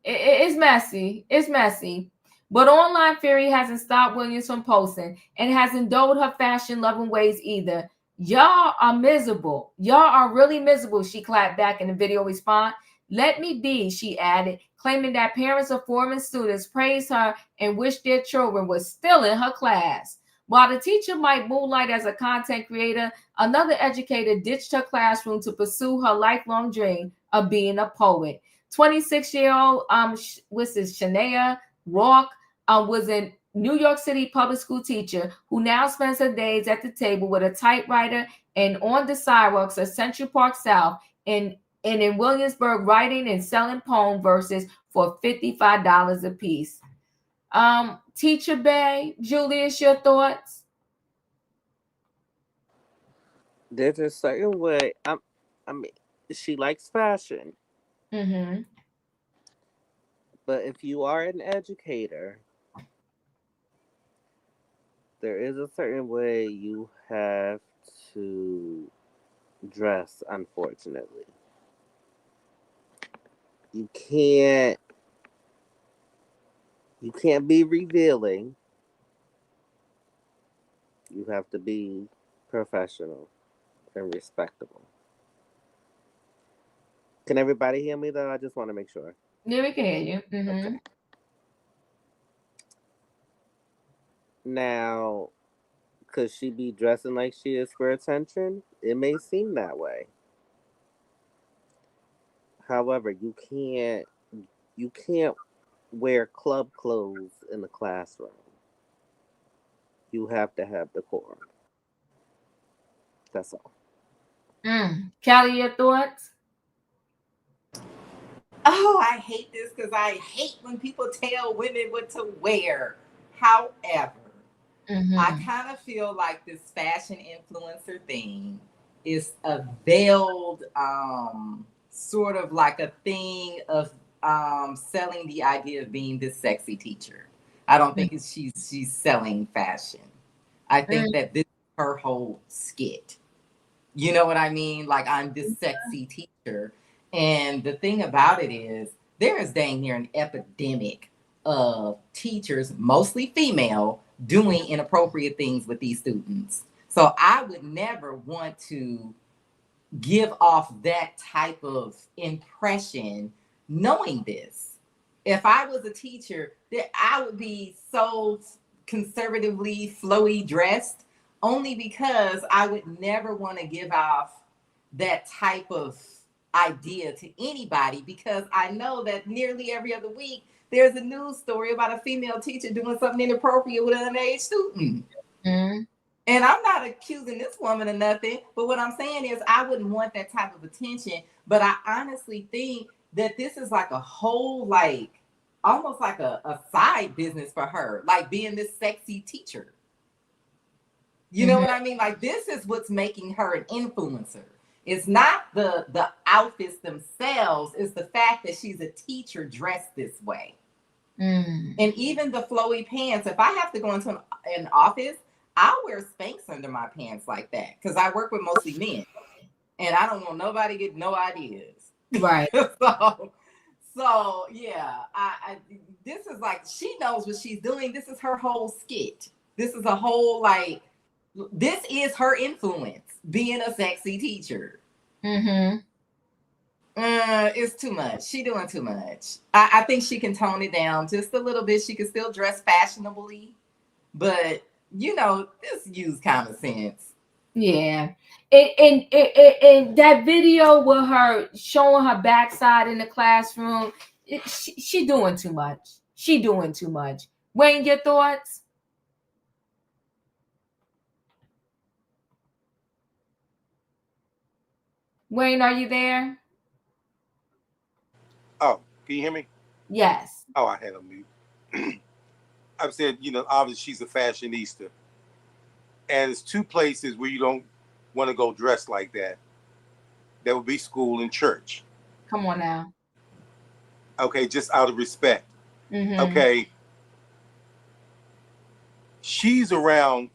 It's messy. It's messy. But online fury hasn't stopped Williams from posting and hasn't dulled her fashion-loving ways either. Y'all are miserable. Y'all are really miserable, she clapped back in the video response. Let me be, she added, claiming that parents of former students praised her and wished their children were still in her class. While the teacher might moonlight as a content creator, another educator ditched her classroom to pursue her lifelong dream of being a poet. 26-year-old Shania Rourke was an New York City public school teacher who now spends her days at the table with a typewriter and on the sidewalks of Central Park South and in Williamsburg writing and selling poem verses for $55 a piece. Teacher Bay, Julius, your thoughts? There's a certain way. I mean, she likes fashion, Mm-hmm. but if you are an educator, there is a certain way you have to dress. Unfortunately, you can't be revealing. You have to be professional and respectable. Can everybody hear me though? I just want to make sure. Yeah, we can hear you. Mm-hmm. Okay. Now, could she be dressing like she is for attention? It may seem that way. However, you can't wear club clothes in the classroom. You have to have decorum. That's all. Callie, your thoughts? Oh, I hate this because I hate when people tell women what to wear. However, I kind of feel like this fashion influencer thing is a veiled sort of like a thing of selling the idea of being this sexy teacher. I don't think she's selling fashion. I think that this is her whole skit. You know what I mean? Like, I'm this sexy teacher. And the thing about it is, there is dang near an epidemic of teachers, mostly female, doing inappropriate things with these students. So I would never want to give off that type of impression knowing this. If I was a teacher, I would be so conservatively flowy dressed only because I would never want to give off that type of idea to anybody, because I know that nearly every other week there's a news story about a female teacher doing something inappropriate with an underage student. And I'm not accusing this woman of nothing, but what I'm saying is I wouldn't want that type of attention. But I honestly think that this is like a whole, like, almost like a side business for her, like being this sexy teacher. You know what I mean? Like, this is what's making her an influencer. It's not the outfits themselves, it's the fact that she's a teacher dressed this way. And even the flowy pants, if I have to go into an office, I'll wear Spanx under my pants like that because I work with mostly men. And I don't want nobody to get no ideas. Right. So yeah, this is like, she knows what she's doing. This is her whole skit. This is a whole, like, this is her influence, being a sexy teacher. It's too much. She doing too much. I think she can tone it down just a little bit. She can still dress fashionably, but you know, just use common sense. Yeah. And that video with her showing her backside in the classroom, she doing too much. She doing too much. Wayne, your thoughts? Wayne, are you there? Oh, can you hear me? Yes. Oh, I had a mute. I've said, you know, obviously she's a fashionista. And it's two places where you don't want to go dressed like that. That would be school and church. Come on now. Okay, just out of respect. Okay. She's around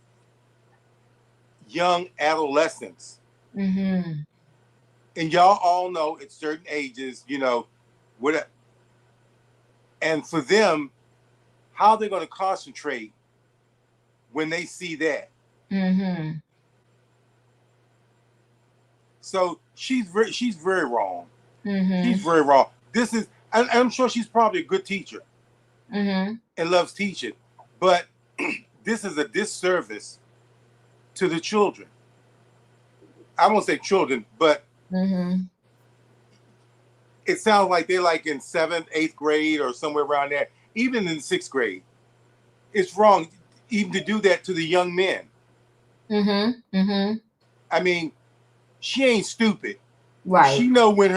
young adolescents. And y'all all know at certain ages, you know, what, and for them, how they're going to concentrate when they see that. So she's very wrong. She's very wrong. This is, I'm sure she's probably a good teacher and loves teaching, but this is a disservice to the children. I won't say children, but it sounds like they're like in 7th, 8th grade or somewhere around there, even in 6th grade. it's wrong even to do that to the young men. I mean, she ain't stupid. Right. She know when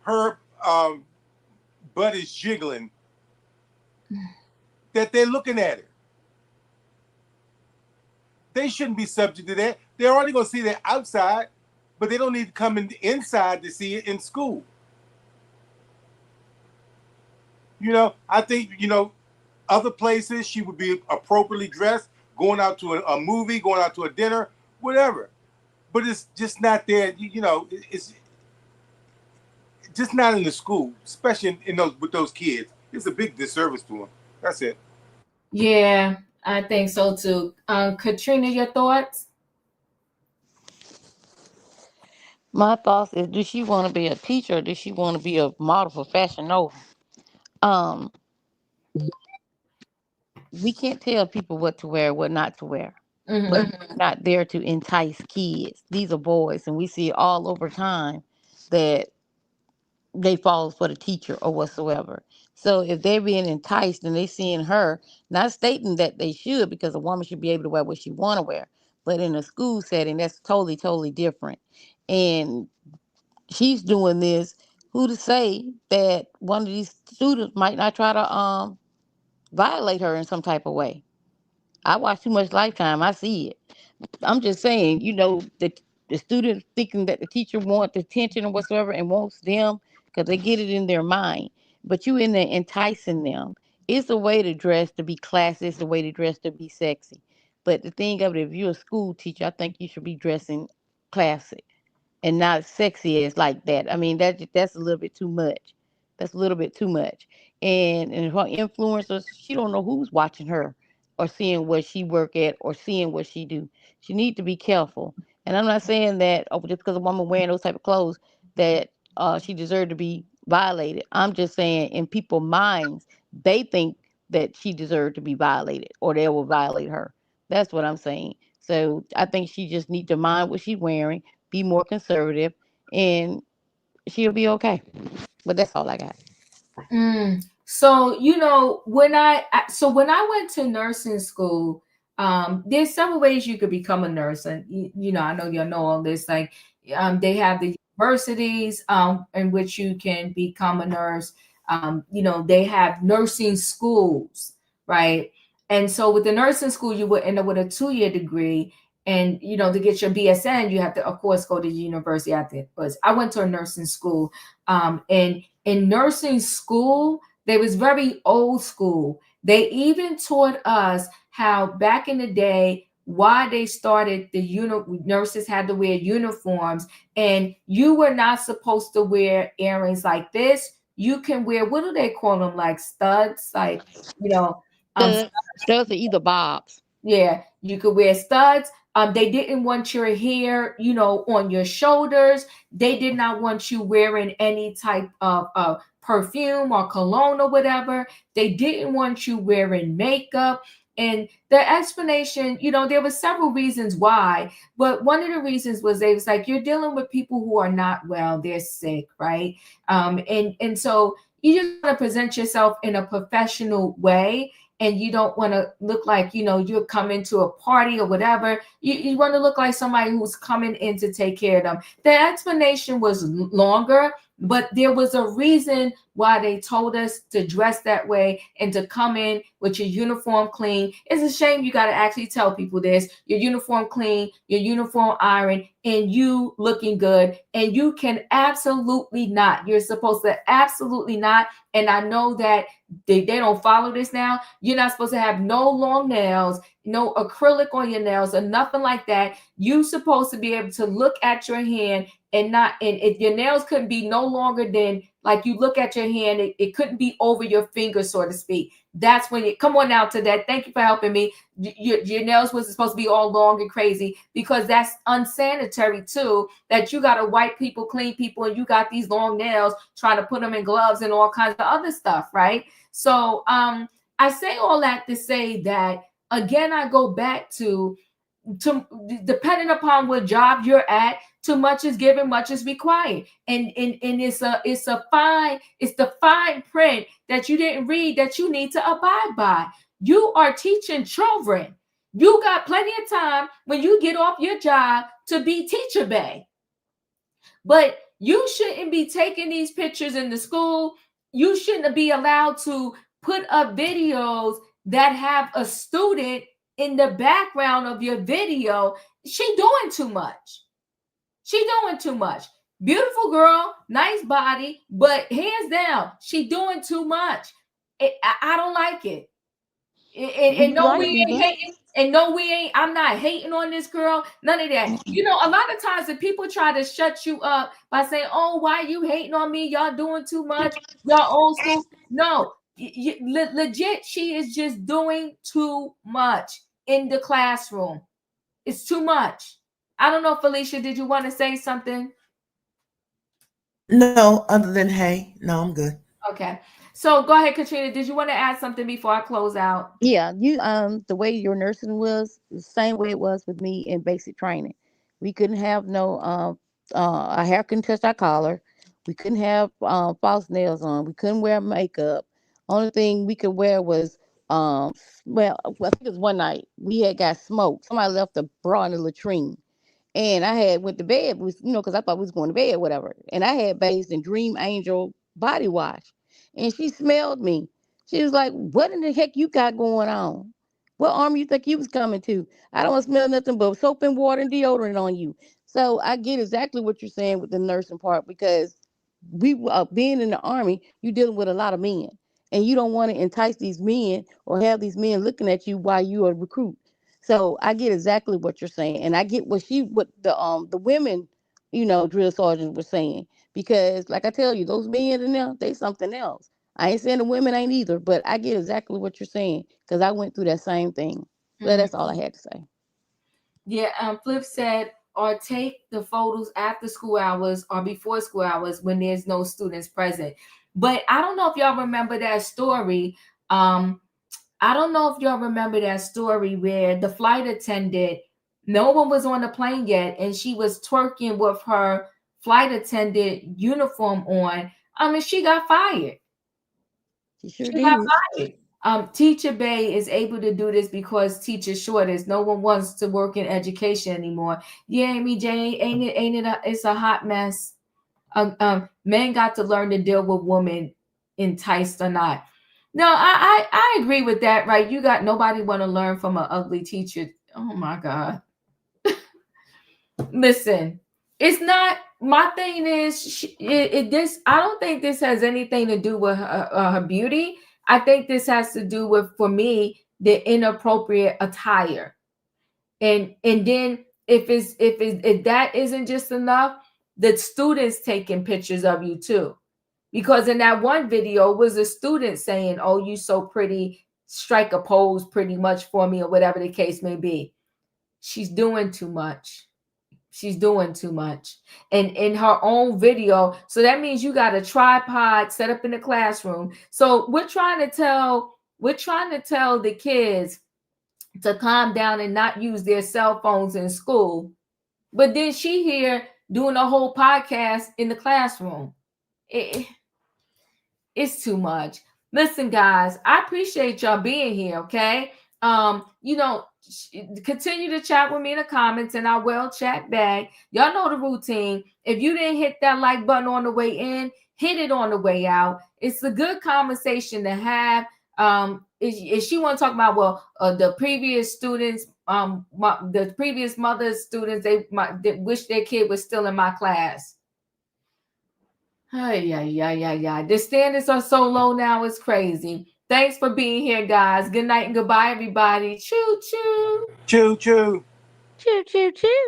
her butt is jiggling that they're looking at her. They shouldn't be subject to that. They're already going to see that outside, but they don't need to come inside to see it in school. You know, I think, you know, other places she would be appropriately dressed, going out to a movie, going out to a dinner, whatever. But it's just not there. You know, it's just not in the school, especially in those with those kids. It's a big disservice to them. That's it. Yeah, I think so too. Katrina, your thoughts? My thoughts is, does she want to be a teacher or does she want to be a model for Fashion Nova? We can't tell people what to wear, what not to wear. Mm-hmm. But we're not there to entice kids. These are boys, and we see it all over time that they fall for the teacher or whatsoever. So if they're being enticed and they seeing her, not stating that they should, because a woman should be able to wear what she want to wear, but in a school setting, that's totally different. And she's doing this. Who to say that one of these students might not try to violate her in some type of way? I watch too much Lifetime. I see it. I'm just saying, you know, the students thinking that the teacher wants attention or whatsoever and wants them because they get it in their mind. But you in there enticing them. It's a way to dress to be classy. It's a way to dress to be sexy. But the thing of it, if you're a school teacher, I think you should be dressing classy and not sexy as like that. I mean, that's a little bit too much. That's a little bit too much. And her influencers, she don't know who's watching her or seeing what she work at or seeing what she do. She need to be careful. And I'm not saying that just because a woman wearing those type of clothes that she deserved to be violated. I'm just saying in people's minds, they think that she deserved to be violated or they will violate her. That's what I'm saying. So I think she just need to mind what she's wearing, be more conservative, and she'll be okay. But that's all I got. So you know, when I went to nursing school, there's several ways you could become a nurse, and you know, I know you know all this. Like, they have the universities in which you can become a nurse. You know, they have nursing schools, right? And so with the nursing school, you would end up with a 2-year degree. And you know, to get your BSN, you have to, of course, go to university after. But I went to a nursing school, and in nursing school, they was very old school. They even taught us how back in the day, why they started nurses had to wear uniforms, and you were not supposed to wear earrings like this. You can wear, what do they call them, like studs, like, you know, studs are either bobs. Yeah, you could wear studs. They didn't want your hair, you know, on your shoulders. They did not want you wearing any type of perfume or cologne or whatever. They didn't want you wearing makeup. And the explanation, you know, there were several reasons why, but one of the reasons was they was like, you're dealing with people who are not well, they're sick, right? And so you just want to present yourself in a professional way. And you don't want to look like, you know, you're coming to a party or whatever. You want to look like somebody who's coming in to take care of them. The explanation was longer, but there was a reason why they told us to dress that way and to come in with your uniform clean. It's a shame you got to actually tell people this. Your uniform clean, your uniform iron, and you looking good. And you can absolutely not. You're supposed to absolutely not. And I know that they don't follow this now. You're not supposed to have no long nails, no acrylic on your nails or nothing like that. You're supposed to be able to look at your hand and if your nails couldn't be no longer than, like, you look at your hand, it couldn't be over your finger, so to speak. That's when come on now to that. Thank you for helping me. Your nails was supposed to be all long and crazy, because that's unsanitary too, that you got to wipe people, clean people, and you got these long nails trying to put them in gloves and all kinds of other stuff, right? So I say all that to say that, again, I go back to depending upon what job you're at, too much is given, much is required. And it's the fine print that you didn't read that you need to abide by. You are teaching children. You got plenty of time when you get off your job to be teacher bay. But you shouldn't be taking these pictures in the school. You shouldn't be allowed to put up videos that have a student in the background of your video. She doing too much. She doing too much. Beautiful girl, nice body, but hands down, she doing too much. I don't like it. And no, we ain't hating. And no, we ain't. I'm not hating on this girl. None of that. You know, a lot of times if people try to shut you up by saying, "Oh, why you hating on me? Y'all doing too much. Y'all old school." No, legit, she is just doing too much in the classroom. It's too much. I don't know, Felicia. Did you want to say something? No, other than hey. No, I'm good. Okay. So go ahead, Katrina. Did you want to add something before I close out? Yeah, you the way your nursing was the same way it was with me in basic training. We couldn't have no our hair couldn't touch our collar. We couldn't have false nails on. We couldn't wear makeup. Only thing we could wear was well, I think it was one night we had got smoked. Somebody left a bra in the latrine. And I had went to bed, because I thought we was going to bed, or whatever. And I had bathed in Dream Angel body wash. And she smelled me. She was like, "What in the heck you got going on? What arm you think you was coming to? I don't smell nothing but soap and water and deodorant on you." So I get exactly what you're saying with the nursing part, because we being in the Army, you're dealing with a lot of men. And you don't want to entice these men or have these men looking at you while you are a recruit. So I get exactly what you're saying, and I get what the women, drill sergeants were saying, because like I tell you, those men in there, they something else. I ain't saying the women ain't either, but I get exactly what you're saying because I went through that same thing. So that's all I had to say. Yeah. Flip said, or take the photos after school hours or before school hours when there's no students present. But I don't know if y'all remember that story. I don't know if y'all remember that story where the flight attendant, no one was on the plane yet, and she was twerking with her flight attendant uniform on. I mean, she got fired. She got fired. Teacher Bay is able to do this because teacher shortage. No one wants to work in education anymore. Yeah, Amy Jane, ain't it? It's a hot mess. Men got to learn to deal with women, enticed or not. No, I agree with that, right? You got nobody want to learn from an ugly teacher. Oh my God. Listen, it's not, my thing is, this, I don't think this has anything to do with her beauty. I think this has to do with, for me, the inappropriate attire. And then if that isn't just enough, the students taking pictures of you too. Because in that one video was a student saying, "Oh, you so pretty, strike a pose pretty much for me," or whatever the case may be. She's doing too much. She's doing too much. And in her own video, so that means you got a tripod set up in the classroom. So we're trying to tell the kids to calm down and not use their cell phones in school. But then she here doing a whole podcast in the classroom. It's too much. Listen, guys, I appreciate y'all being here. Okay. Continue to chat with me in the comments and I will chat back. Y'all know the routine. If you didn't hit that like button on the way in, hit it on the way out. It's a good conversation to have. If she want to talk about, the previous students, the previous mother's students, they wish their kid was still in my class. Yeah. The standards are so low now, it's crazy. Thanks for being here, guys. Good night and goodbye, everybody. Choo choo. Choo choo. Choo choo choo.